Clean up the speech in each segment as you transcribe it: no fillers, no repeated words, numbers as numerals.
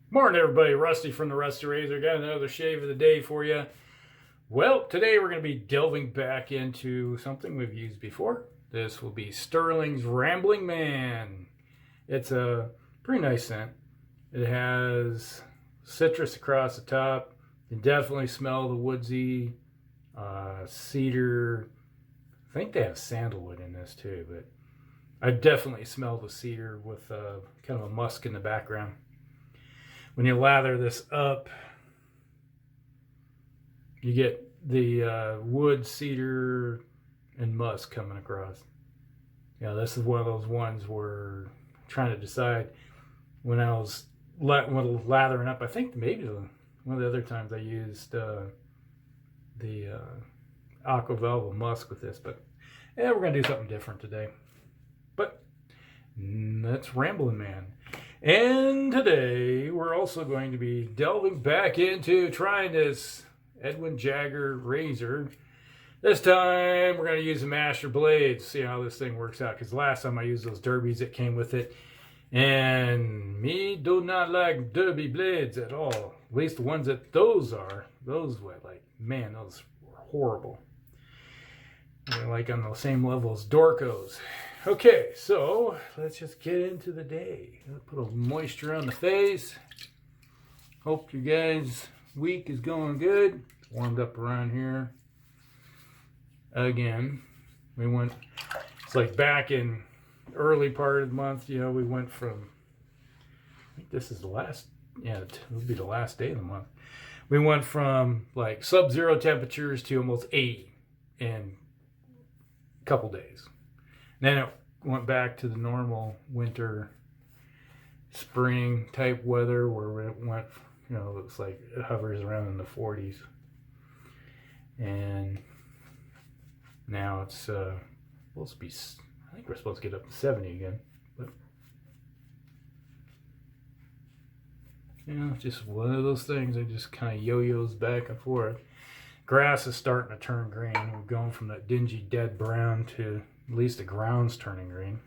Morning, everybody. Rusty from the Rusty Razor. Got another shave of the day for you. Well, today we're going to be delving back into something we've used before. This will be Stirling's Rambling Man. It's a pretty nice scent. It has citrus across the top. You can definitely smell the woodsy cedar. I think they have sandalwood in this too, but I definitely smell the cedar with kind of a musk in the background. When you lather this up, you get the wood, cedar, and musk coming across. You know, this is one of those ones where I'm trying to decide when I was lathering up. I think maybe one of the other times I used the aqua velva musk with this, but yeah, we're going to do something different today. But that's Rambling Man. And today we're also going to be delving back into trying this Edwin Jagger razor. This time we're going to use some Astra blades, see how this thing works out. Because last time I used those derbies that came with it, and me do not like derby blades at all. At least the ones that those were like, man, those were horrible. They're like on the same level as Dorcos. Okay, so let's just get into the day. Put a little moisture on the face. Hope you guys' week is going good. Warmed up around here. Again, it's like back in early part of the month, you know, we went from, I think this is the last, yeah, it will be the last day of the month. We went from like sub-zero temperatures to almost 80 in a couple days. Then it went back to the normal winter, spring type weather where it went, you know, it looks like it hovers around in the 40s. And now it's supposed to be, I think we're supposed to get up to 70 again. But, you know, just one of those things that just kind of yo-yos back and forth. Grass is starting to turn green. We're going from that dingy dead brown to at least the ground's turning green.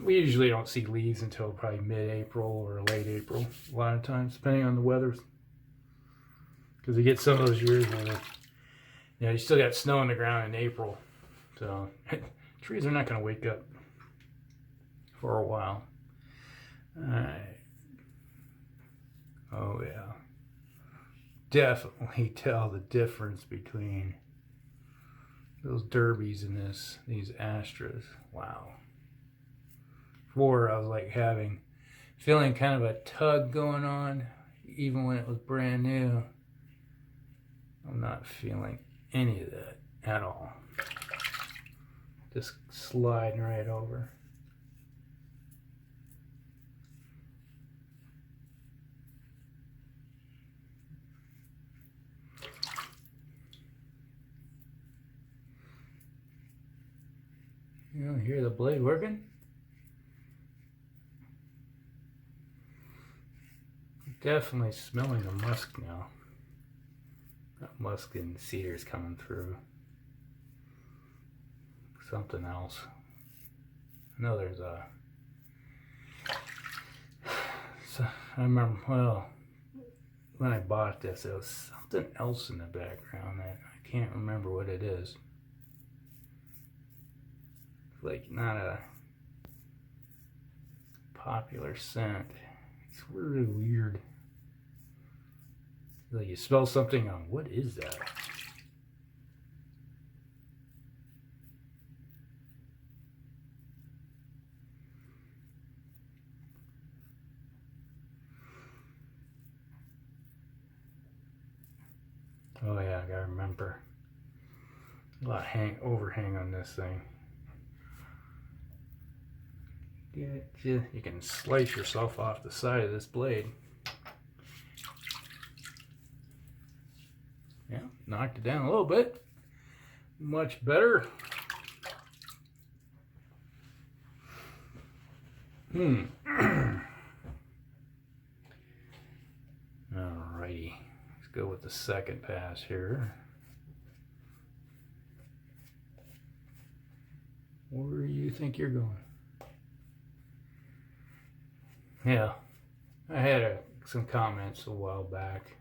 We usually don't see leaves until probably mid-April or late April, a lot of times, depending on the weather. Because you get some of those years where, you know, you still got snow on the ground in April. So trees are not going to wake up for a while. Alright. Oh yeah. Definitely tell the difference between those derbies and these Astras. Wow. Before I was like feeling kind of a tug going on, even when it was brand new. I'm not feeling any of that at all. Just sliding right over. You know, hear the blade working? Definitely smelling the musk now. That musk and cedar is coming through. Something else. I know there's so I remember, well, when I bought this, there was something else in the background that I can't remember what it is. Like not a popular scent. It's really weird. Like you smell something on, what is that? Oh yeah, I gotta remember. A lot of overhang on this thing. You can slice yourself off the side of this blade. Yeah, knocked it down a little bit. Much better. Alrighty. Let's go with the second pass here. Where do you think you're going? Yeah, I had some comments a while back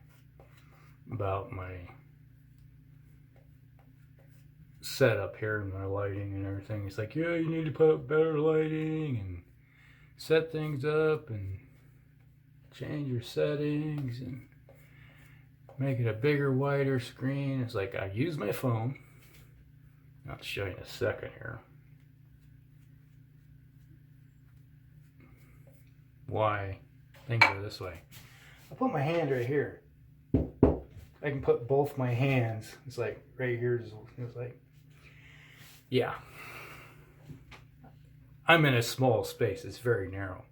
about my setup here and my lighting and everything. It's like, yeah, you need to put up better lighting and set things up and change your settings and make it a bigger, wider screen. It's like, I use my phone. I'll show you in a second here why things are this way. I'll put my hand right here. I can put both my hands. It's like right here. It's like, yeah. I'm in a small space. It's very narrow.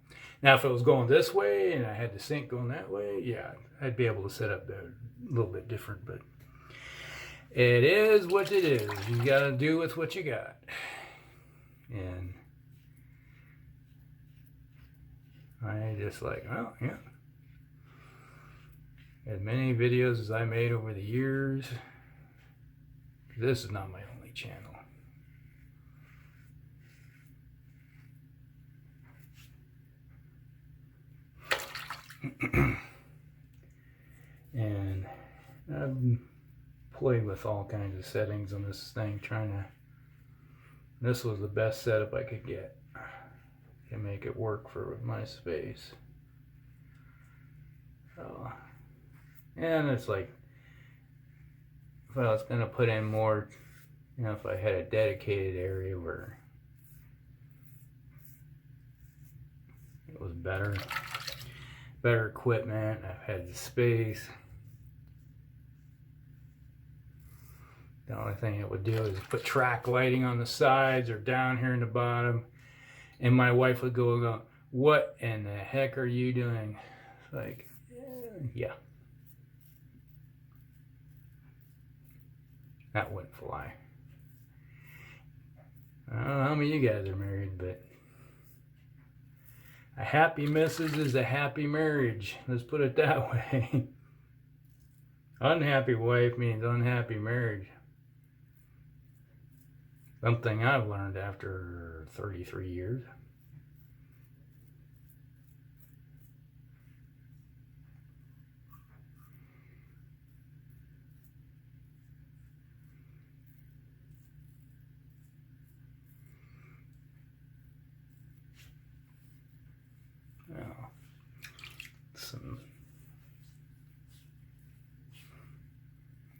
Now, if it was going this way and I had the sink going that way, yeah, I'd be able to set up a little bit different, but it is what it is. You got to do with what you got. And I just like, well, yeah. As many videos as I made over the years, this is not my only channel. And I've played with all kinds of settings on this thing, this was the best setup I could get to make it work for my space. So, and it's like, if I was gonna put in more, if I had a dedicated area where it was better equipment, I've had the space. The only thing it would do is put track lighting on the sides or down here in the bottom, and my wife would go, what in the heck are you doing? It's like, yeah. That wouldn't fly. I don't know how many of you guys are married, but a happy missus is a happy marriage. Let's put it that way. Unhappy wife means unhappy marriage. Something I've learned after 33 years.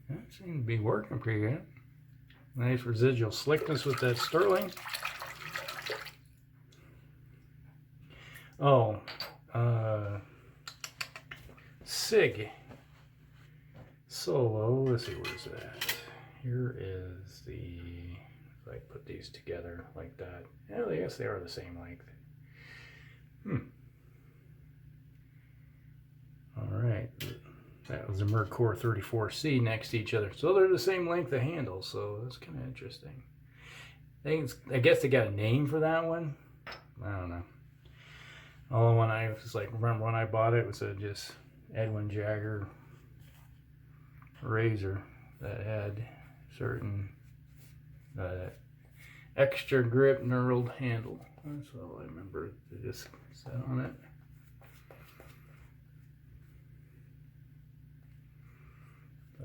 That seems to be working pretty good. Nice residual slickness with that Stirling. Oh, Sig Solo. Let's see, where's that? Here is the. If I put these together like that. Yeah, I guess they are the same length. All right. That was a Mercor 34C next to each other. So they're the same length of handle, so that's kind of interesting. I guess they got a name for that one. I don't know. All one I was like, remember when I bought it, it was just Edwin Jagger razor that had certain extra grip knurled handle. That's all I remember. They just sat on it.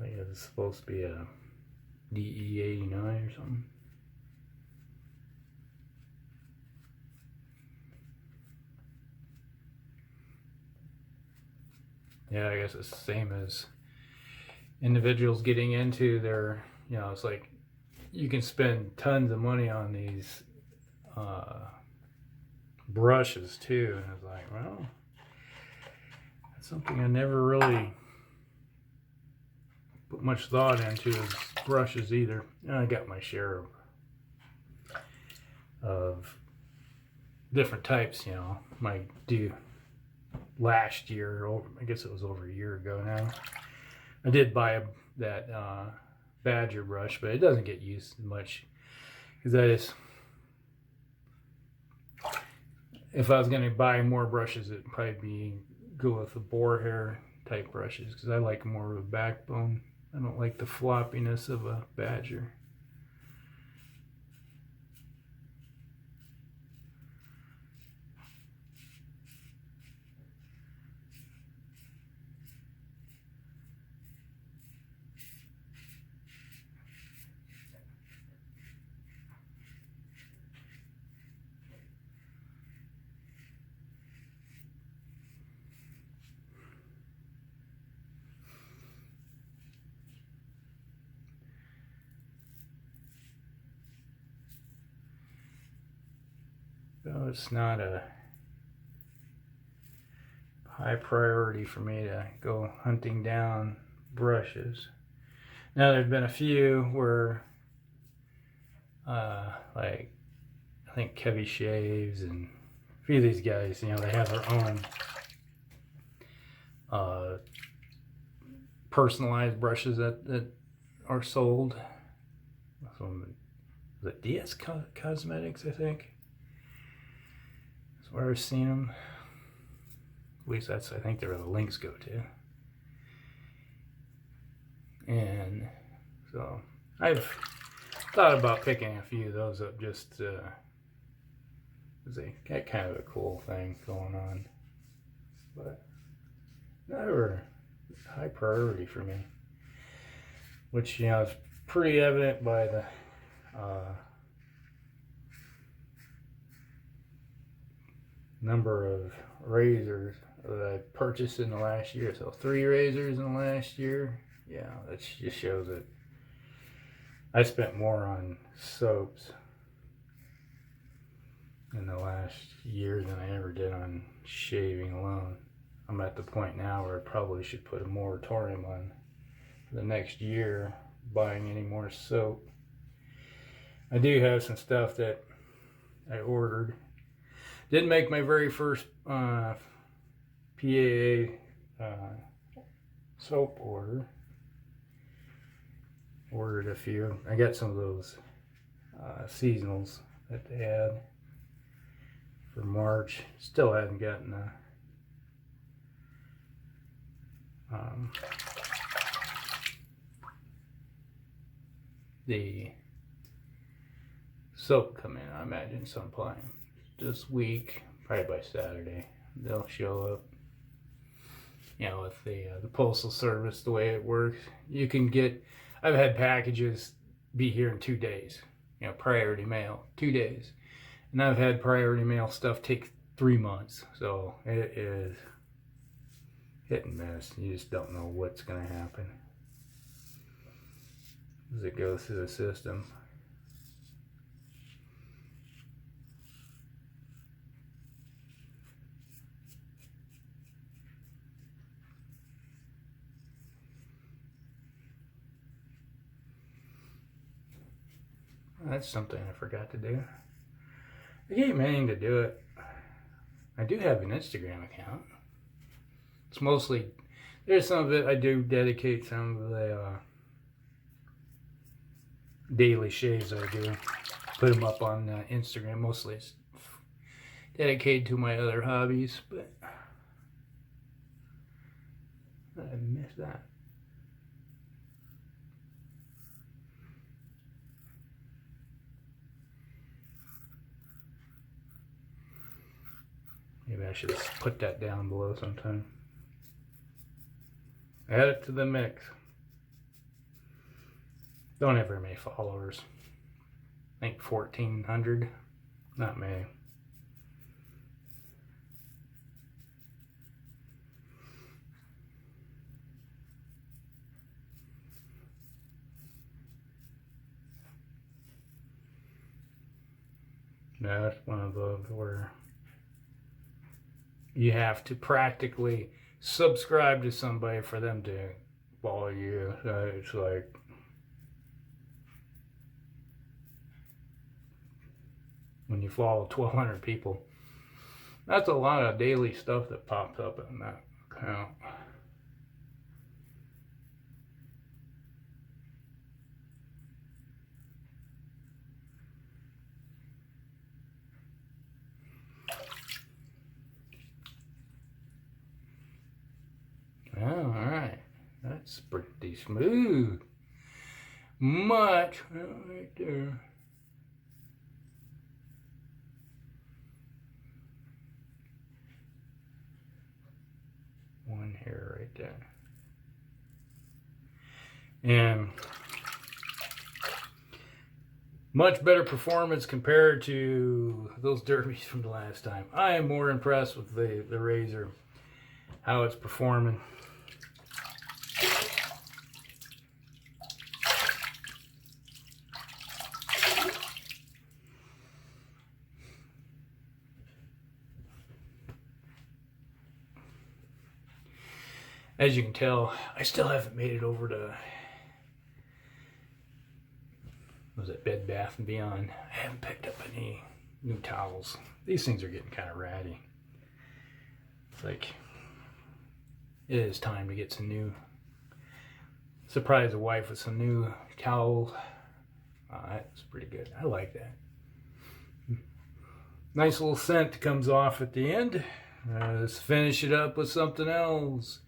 I guess it's supposed to be a DE89 or something. Yeah, I guess it's the same as individuals getting into their, it's like you can spend tons of money on these brushes too. And it's like, well, that's something I never really put much thought into is brushes either. And I got my share of different types, might do last year, I guess it was over a year ago now. I did buy that Badger brush, but it doesn't get used much because if I was going to buy more brushes, it'd probably go with the boar hair type brushes because I like more of a backbone. I don't like the floppiness of a Badger. So it's not a high priority for me to go hunting down brushes. Now there's been a few where like I think Kevy Shaves and a few of these guys, you know, they have their own personalized brushes that are sold. From the DS Cosmetics, I think. That's where I've seen them. At least that's, I think, where the links go to. And so I've thought about picking a few of those up just to they got kind of a cool thing going on, but never high priority for me, which, you know, is pretty evident by the number of razors that I purchased in the last year. So 3 razors in the last year. Yeah, that just shows that I spent more on soaps in the last year than I ever did on shaving alone. I'm at the point now where I probably should put a moratorium on for the next year buying any more soap. I do have some stuff that I ordered. Didn't make my very first PAA soap order. Ordered a few. I got some of those seasonals that they had for March. Still haven't gotten the soap come in. I imagine sometime this week, probably by Saturday, they'll show up. You know, with the postal service, the way it works, you can get. I've had packages be here in 2 days. You know, priority mail, 2 days, and I've had priority mail stuff take 3 months. So it is hit and miss. You just don't know what's going to happen as it goes through the system. That's something I forgot to do. I keep meaning to do it. I do have an Instagram account. It's mostly, there's some of it I do dedicate some of the daily shaves I do. Put them up on Instagram. Mostly it's dedicated to my other hobbies, but I missed that. Maybe I should put that down below sometime. Add it to the mix. Don't have very many followers. I think 1,400. Not many. That's one of those where you have to practically subscribe to somebody for them to follow you. It's like, when you follow 1,200 people, that's a lot of daily stuff that pops up in that account. Oh, alright. That's pretty smooth. Much right there. One hair right there. And much better performance compared to those derbies from the last time. I am more impressed with the razor, how it's performing. As you can tell, I still haven't made it over to, was it Bed Bath & Beyond? I haven't picked up any new towels. These things are getting kind of ratty. It's like, it is time to get some new, surprise the wife with some new towels. That's pretty good. I like that. Nice little scent comes off at the end. Let's finish it up with something else.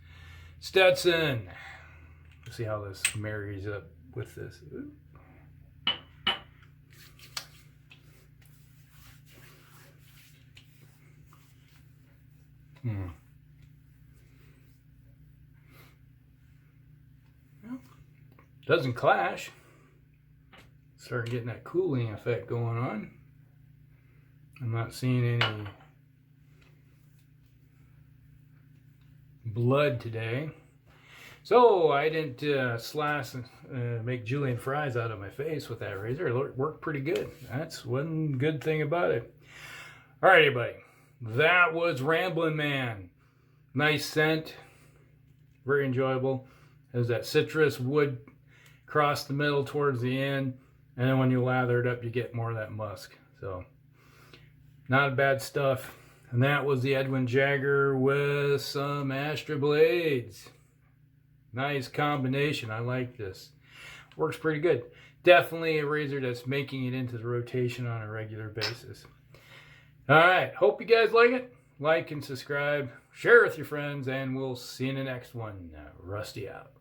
Stetson. Let's see how this marries up with this. Ooh. Well, doesn't clash. Start getting that cooling effect going on. I'm not seeing any blood today. So I didn't slash and make julienne fries out of my face with that razor. It worked pretty good. That's one good thing about it. All right, everybody. That was Ramblin' Man. Nice scent. Very enjoyable. There's that citrus wood across the middle towards the end. And then when you lather it up, you get more of that musk. So, not bad stuff. And that was the Edwin Jagger with some Astra blades. Nice combination. I like this. Works pretty good. Definitely a razor that's making it into the rotation on a regular basis. Alright, hope you guys like it. Like and subscribe. Share with your friends, and we'll see you in the next one. Rusty out.